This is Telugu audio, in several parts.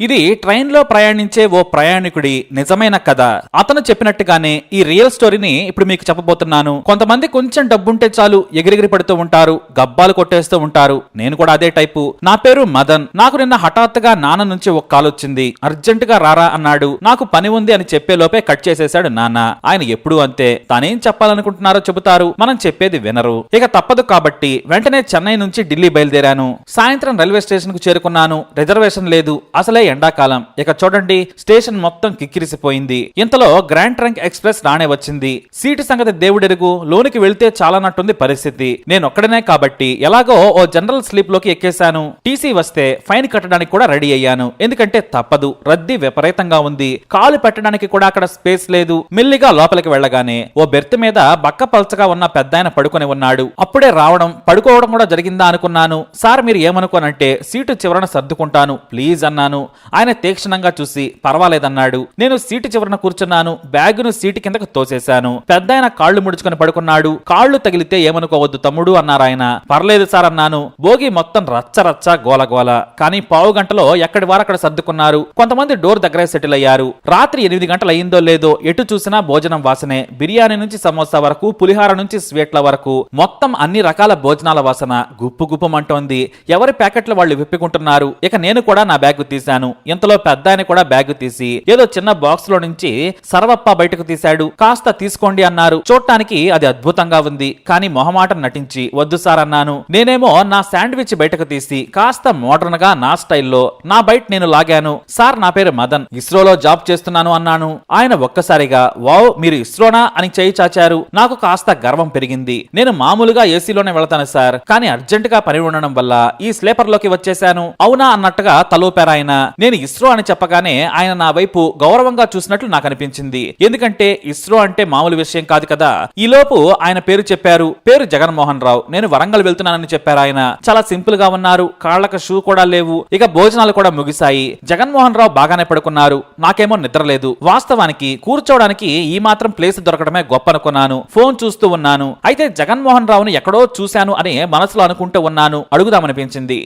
ఇది ట్రైన్ లో ప్రయాణించే ఓ ప్రయాణికుడి నిజమైన కథ. అతను చెప్పినట్టుగానే ఈ రియల్ స్టోరీని ఇప్పుడు మీకు చెప్పబోతున్నాను. కొంతమంది కొంచెం డబ్బుంటే చాలు ఎగిరెగిరి పడుతూ ఉంటారు, గబ్బాలు కొట్టేస్తూ ఉంటారు. నేను కూడా అదే టైపు. నా పేరు మదన్. నాకు నిన్న హఠాత్తుగా నాన్న నుంచి ఒక కాల్ వచ్చింది. అర్జెంట్ గా రారా అన్నాడు. నాకు పని ఉంది అని చెప్పేలోపే కట్ చేసేశాడు నాన్న. ఆయన ఎప్పుడూ అంతే. తానేం చెప్పాలనుకుంటున్నారో చెబుతారు, మనం చెప్పేది వినరు. ఇక తప్పదు కాబట్టి వెంటనే చెన్నై నుంచి ఢిల్లీ బయలుదేరాను. సాయంత్రం రైల్వే స్టేషన్ కు చేరుకున్నాను. రిజర్వేషన్ లేదు. అసలే ఎండాకాలం. ఇక చూడండి, స్టేషన్ మొత్తం కిక్కిరిసిపోయింది. ఇంతలో గ్రాండ్ ట్రంక్ ఎక్స్ప్రెస్ రానే వచ్చింది. సీటు సంగతి దేవుడెరుగు. లోనికి వెళ్తే చాలానట్టుంది పరిస్థితి. నేనొక్కడనే కాబట్టి ఎలాగో ఓ జనరల్ స్లీప్ లోకి ఎక్కేశాను. టీసీ వస్తే ఫైన్ కట్టడానికి కూడా రెడీ అయ్యాను. ఎందుకంటే తప్పదు, రద్దీ విపరీతంగా ఉంది. కాలు పెట్టడానికి కూడా అక్కడ స్పేస్ లేదు. మెల్లిగా లోపలికి వెళ్లగానే ఓ బెర్త్ మీద బక్క పల్చగా ఉన్న పెద్దాయన పడుకొని ఉన్నాడు. అప్పుడే రావడం పడుకోవడం కూడా జరిగిందా అనుకున్నాను. సార్ మీరు ఏమనుకోనంటే సీటు చివరన సర్దుకుంటాను ప్లీజ్ అన్నాను. ఆయన తీక్షణంగా చూసి పర్వాలేదన్నాడు. నేను సీటు చివరన కూర్చున్నాను. బ్యాగును సీటు కిందకు తోసేశాను. పెద్దాయన కాళ్లు ముడుచుకొని పడుకున్నాడు. కాళ్లు తగిలితే ఏమనుకోవద్దు తమ్ముడు అన్నారాయన. పర్లేదు సార్ అన్నాను. భోగి మొత్తం రచ్చ రచ్చ గోలగోల. కానీ పావు గంటలో ఎక్కడి వారు అక్కడ సర్దుకున్నారు. కొంతమంది డోర్ దగ్గరే సెటిల్ అయ్యారు. రాత్రి 8 గంటలు అయిందో లేదో ఎటు చూసినా భోజనం వాసనే. బిర్యానీ నుంచి సమోసా వరకు, పులిహార నుంచి స్వీట్ల వరకు మొత్తం అన్ని రకాల భోజనాల వాసన గుప్పు గుప్పమంటోంది. ఎవరి ప్యాకెట్లు వాళ్ళు విప్పుకుంటున్నారు. ఇక నేను కూడా నా బ్యాగ్ తీశాను. ఇంతలో పెద్దాయన కూడా బ్యాగ్ తీసి ఏదో చిన్న బాక్స్ లో నుంచి సర్వప్ప బయటకు తీశాడు. కాస్త తీసుకోండి అన్నారు. చూడటానికి అది అద్భుతంగా ఉంది. కానీ మొహమాటం నటించి వద్దు సార్ అన్నాను. నేనేమో నా శాండ్విచ్ బయటకు తీసి కాస్త మోడర్న్ గా నా స్టైల్లో నా బయట నేను లాగాను. సార్ నా పేరు మదన్, ఇస్రోలో జాబ్ చేస్తున్నాను అన్నాను. ఆయన ఒక్కసారిగా వావ్ మీరు ఇస్రోనా అని చేయి చాచారు. నాకు కాస్త గర్వం పెరిగింది. నేను మామూలుగా ఏసీలోనే వెళతాను సార్, కానీ అర్జెంట్ గా పని ఉండడం వల్ల ఈ స్లీపర్ లోకి వచ్చేశాను. అవునా అన్నట్టుగా తలూపారు ఆయన. నేను ఇస్రో అని చెప్పగానే ఆయన నా వైపు గౌరవంగా చూసినట్లు నాకు అనిపించింది. ఎందుకంటే ఇస్రో అంటే మామూలు విషయం కాదు కదా. ఈలోపు ఆయన పేరు చెప్పారు. పేరు జగన్మోహన్ రావు. నేను వరంగల్ వెళ్తున్నానని చెప్పారు ఆయన. చాలా సింపుల్ గా ఉన్నారు. కాళ్లకు షూ కూడా లేవు. ఇక భోజనాలు కూడా ముగిశాయి. జగన్మోహన్ రావు బాగానే పడుకున్నారు. నాకేమో నిద్ర లేదు. వాస్తవానికి కూర్చోవడానికి ఈ మాత్రం ప్లేస్ దొరకడమే గొప్ప అనుకున్నాను. ఫోన్ చూస్తూ ఉన్నాను. అయితే జగన్మోహన్ రావును ఎక్కడో చూశాను అని మనసులో అనుకుంటూ ఉన్నాను. అడుగుదామనిపించింది.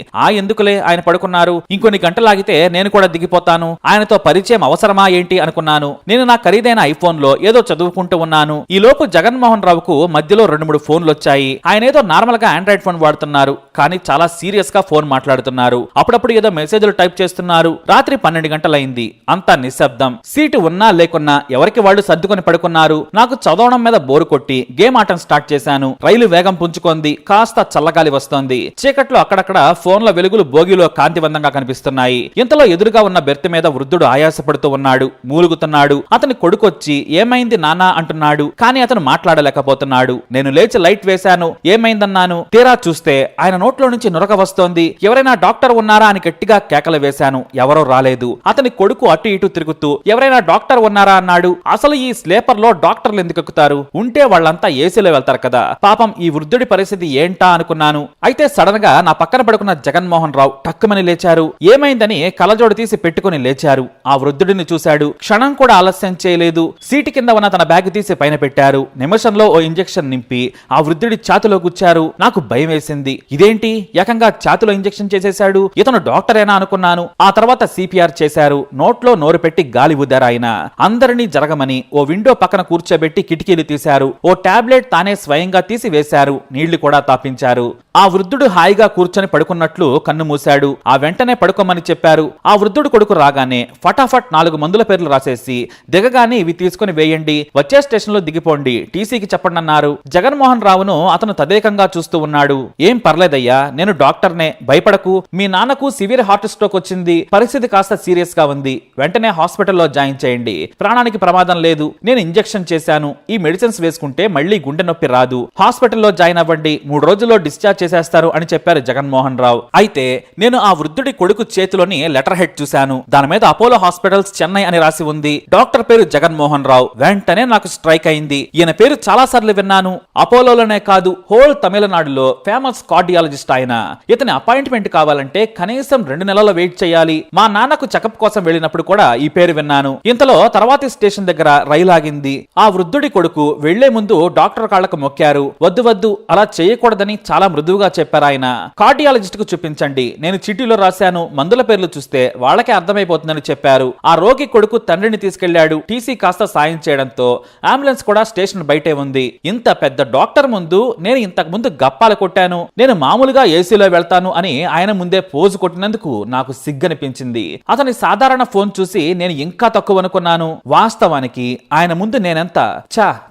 ఎందుకులే ఆయన పడుకున్నారు, ఇంకొన్ని గంటలాగితే నేను కూడా దిగిపోతాను. ఆయనతో పరిచయం అవసరమా ఏంటి అనుకున్నాను. నేను నా ఖరీదైన ఐఫోన్ లో ఏదో చదువుకుంటూ ఉన్నాను. ఈ లోపు జగన్మోహన్ రావుకు మధ్యలో 2-3 ఫోన్లు వచ్చాయి. ఆయన ఏదో నార్మల్ గా ఆండ్రాయిడ్ ఫోన్ వాడుతున్నారు, కానీ చాలా సీరియస్ గా ఫోన్ మాట్లాడుతున్నారు. అప్పుడప్పుడు ఏదో మెసేజ్లు టైప్ చేస్తున్నారు. రాత్రి 12 గంటలైంది. అంతా నిశ్శబ్దం. సీటు ఉన్నా లేకున్నా ఎవరికి వాళ్ళు సర్దుకొని పడుకున్నారు. నాకు చదవడం మీద బోరు కొట్టి గేమ్ ఆటం స్టార్ట్ చేశాను. రైలు వేగం పుంజుకుంది. కాస్త చల్లగాలి వస్తోంది. చీకట్లో అక్కడక్కడ ఫోన్ల వెలుగులు భోగిలో కాంతివంతంగా కనిపిస్తున్నాయి. ఇంతలో ఎదురుగా ఉన్న బెర్త్ మీద వృద్ధుడు ఆయాసపడుతూ ఉన్నాడు. మూలుగుతున్నాడు. అతని కొడుకొచ్చి ఏమైంది నాన్నా అంటున్నాడు. కానీ అతను మాట్లాడలేకపోతున్నాడు. నేను లేచి లైట్ వేశాను. ఏమైందన్నాను. తీరా చూస్తే ఆయన నోట్లో నుంచి నురగ వస్తోంది. ఎవరైనా డాక్టర్ ఉన్నారా అని గట్టిగా కేకలు వేశాను. ఎవరో రాలేదు. అతని కొడుకు అటు ఇటు తిరుగుతూ ఎవరైనా డాక్టర్ ఉన్నారా అన్నాడు. అసలు ఈ స్లీపర్ లో డాక్టర్లు ఎందుకు ఎక్కుతారు? ఉంటే వాళ్ళంతా ఏసీలో వెళ్తారు కదా. పాపం ఈ వృద్ధుడి పరిస్థితి ఏంటా అనుకున్నాను. అయితే సడన్ గా నా పక్కన పడుకున్న జగన్మోహన్ రావు టక్కుమని లేచారు. ఏమైందని కలజోడు తీసి పెట్టుకుని లేచారు. ఆ వృద్ధుడిని చూశాడు. క్షణం కూడా ఆలస్యం చేయలేదు. సీటు కింద ఉన్న తన బ్యాగ్ తీసి పైన పెట్టారు. నిమిషంలో ఓ ఇంజెక్షన్ నింపి ఆ వృద్ధుడి ఛాతిలో గుచ్చారు. నాకు భయం వేసింది. ఇదేంటి ఏకంగా ఛాతిలో ఇంజెక్షన్ చేసేశాడు, ఇతను డాక్టరేనా అనుకున్నాను. ఆ తర్వాత సిపిఆర్ చేశారు. నోట్లో నోరు పెట్టి గాలి ఊదారు ఆయన. అందరినీ జరగమని ఓ విండో పక్కన కూర్చోబెట్టి కిటికీలు తీశారు. ఓ టాబ్లెట్ తానే స్వయంగా తీసి వేశారు. నీళ్లు కూడా తాపించారు. ఆ వృద్ధుడు హాయిగా కూర్చొని పడుకున్నట్లు కన్ను మూశాడు. ఆ వెంటనే పడుకోమని చెప్పారు. ఆ వృద్ధుడు కొడుకు రాగానే ఫటాఫట్ 4 మందుల పేర్లు రాసేసి దిగగానే ఇవి తీసుకుని వేయండి, వచ్చే స్టేషన్ లో దిగిపోండి, టీసీకి చెప్పండి అన్నారు. జగన్మోహన్ రావును అతను తదేకంగా చూస్తూ ఉన్నాడు. ఏం పర్లేదయ్యా, నేను డాక్టర్నే, భయపడకు. మీ నాన్నకు సివియర్ హార్ట్ స్ట్రోక్ వచ్చింది. పరిస్థితి కాస్త సీరియస్ గా ఉంది. వెంటనే హాస్పిటల్లో జాయిన్ చేయండి. ప్రాణానికి ప్రమాదం లేదు. నేను ఇంజెక్షన్ చేశాను. ఈ మెడిసిన్స్ వేసుకుంటే మళ్ళీ గుండె నొప్పి రాదు. హాస్పిటల్లో జాయిన్ అవ్వండి. 3 రోజుల్లో డిశ్చార్జ్ చేసేస్తారు అని చెప్పారు జగన్మోహన్ రావు. అయితే నేను ఆ వృద్ధుడి కొడుకు చేతిలోని లెటర్ హెడ్ చూశాను. దాని మీద అపోలో హాస్పిటల్స్ చెన్నై అని రాసి ఉంది. డాక్టర్ పేరు జగన్మోహన్ రావు. వెంటనే నాకు స్ట్రైక్ అయింది. ఈయన పేరు చాలా సార్లు విన్నాను. అపోలోలోనే కాదు, హోల్ తమిళనాడులో ఫేమస్ కార్డియాలజిస్ట్ ఆయన. ఇతని అపాయింట్మెంట్ కావాలంటే కనీసం 2 నెలలు వెయిట్ చేయాలి. మా నాన్నకు చెకప్ కోసం వెళ్ళినప్పుడు కూడా ఈ పేరు విన్నాను. ఇంతలో తర్వాతి స్టేషన్ దగ్గర రైలు ఆగింది. ఆ వృద్ధుడి కొడుకు వెళ్లే ముందు డాక్టర్ కాళ్లకు మొక్కారు. వద్దు వద్దు అలా చేయకూడదని చాలా మృదువుగా చెప్పారు ఆయన. కార్డియాలజిస్ట్ కు చూపించండి, నేను చిట్టీలో రాశాను. మందుల పేర్లు చూస్తే వాళ్ళకే అర్థమైపోతుందని చెప్పారు. ఆ రోగి కొడుకు తండ్రిని తీసుకెళ్లాడు. టీసీ కాస్త సాయం చేయడంతో అంబులెన్స్ కూడా స్టేషన్ బయటే ఉంది. ఇంత పెద్ద డాక్టర్ ముందు నేను ఇంతకు ముందు గప్పాలు కొట్టాను, నేను మామూలుగా ఏసీలో వెళ్తాను అని ఆయన ముందే పోజు కొట్టినందుకు నాకు సిగ్గనిపించింది. అతని సాధారణ ఫోన్ చూసి నేను ఇంకా తక్కువ అనుకున్నాను. వాస్తవానికి ఆయన ముందు నేనెంత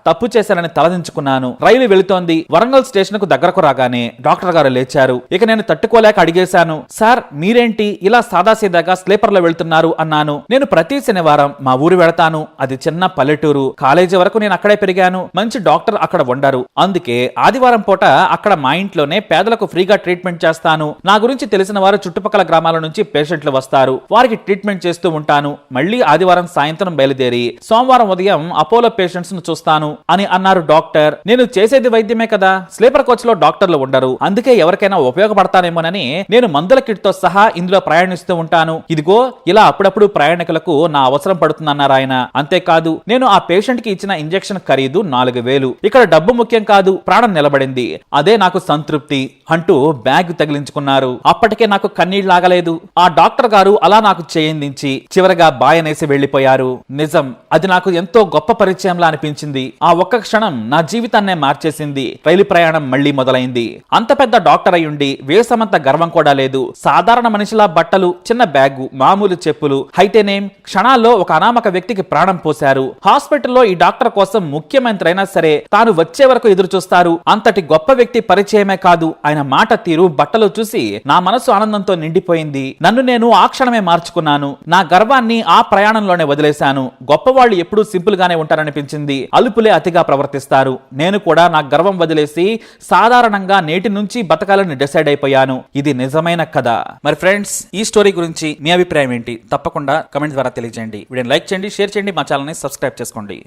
తప్పు చేశానని తలదించుకున్నాను. రైలు వెళుతోంది. వరంగల్ స్టేషన్ కు దగ్గరకు రాగానే డాక్టర్ గారు లేచారు. ఇక నేను తట్టుకోలేక అడిగేశాను, సార్ మీరేంటి ఇలా సాదాసీదాగా స్లీపర్ లో వెళ్తున్నారు అన్నాను. నేను ప్రతి శనివారం మా ఊరు వెళతాను. అది చిన్న పల్లెటూరు. కాలేజీ వరకు నేను అక్కడే పెరిగాను. మంచి డాక్టర్ అక్కడ ఉండరు. అందుకే ఆదివారం పూట అక్కడ మా ఇంట్లోనే పేదలకు ఫ్రీగా ట్రీట్మెంట్ చేస్తాను. నా గురించి తెలిసిన వారు చుట్టుపక్కల గ్రామాల నుంచి పేషెంట్లు వస్తారు. వారికి ట్రీట్మెంట్ చేస్తూ ఉంటాను. మళ్ళీ ఆదివారం సాయంత్రం బయలుదేరి సోమవారం ఉదయం అపోలో పేషెంట్స్ ను చూస్తాను అని అన్నారు డాక్టర్. నేను చేసేది వైద్యమే కదా, స్లీపర్ కోచ్ లో డాక్టర్లు ఉండరు. అందుకే ఎవరికైనా ఉపయోగపడతానేమోనని నేను మందుల కిట్ తో సహా ఇందులో ప్రయాణిస్తూ ఉంటాను. ఇదిగో ఇలా అప్పుడప్పుడు ప్రయాణికులకు నా అవసరం పడుతుందన్నారు ఆయన. అంతేకాదు నేను ఆ పేషెంట్ కి ఇచ్చిన ఇంజెక్షన్ ఖరీదు 4,000. ఇక్కడ డబ్బు ముఖ్యం కాదు, ప్రాణం నిలబడింది. అదే నాకు సంతృప్తి అంటూ బ్యాగ్ తగిలించుకున్నారు. అప్పటికే నాకు కన్నీళ్లాగలేదు. ఆ డాక్టర్ గారు అలా నాకు చేయిందించి చివరగా బాయనేసి వెళ్లిపోయారు. నిజం, అది నాకు ఎంతో గొప్ప పరిచయంలా అనిపించింది. ఆ ఒక్క క్షణం నా జీవితాన్నే మార్చేసింది. రైలు ప్రయాణం మళ్లీ మొదలైంది. అంత పెద్ద డాక్టర్ అయ్యుండి వేసమంత గర్వం కూడా లేదు. సాధారణ మనిషిలా బట్టలు, చిన్న బ్యాగు, మామూలు చెప్పులు. అయితేనేం క్షణాల్లో ఒక అనామక వ్యక్తికి ప్రాణం పోశారు. హాస్పిటల్లో ఈ డాక్టర్ కోసం ముఖ్యమంత్రి అయినా సరే తాను వచ్చే వరకు ఎదురు చూస్తారు. అంతటి గొప్ప వ్యక్తి పరిచయమే కాదు, ఆయన మాట తీరు, బట్టలు చూసి నా మనసు ఆనందంతో నిండిపోయింది. నన్ను నేను ఆ క్షణమే మార్చుకున్నాను. నా గర్వాన్ని ఆ ప్రయాణంలోనే వదిలేశాను. గొప్పవాళ్ళు ఎప్పుడూ సింపుల్ గానే ఉంటారనిపించింది. అలుపులే అతిగా ప్రవర్తిస్తారు. నేను కూడా నా గర్వం వదిలేసి సాధారణంగా నేటి నుంచి బతకాలని డిసైడ్ అయిపోయాను. ఇది నిజమైన కథ. మరి ఫ్రెండ్స్, ఈ స్టోరీ గురించి మీ అభిప్రాయం ఏంటి? తప్పకుండా కమెంట్ ద్వారా తెలియజేయండి. వీడియోని లైక్ చేయండి, షేర్ చేయండి, మా ఛానల్ ని సబ్స్క్రైబ్ చేసుకోండి.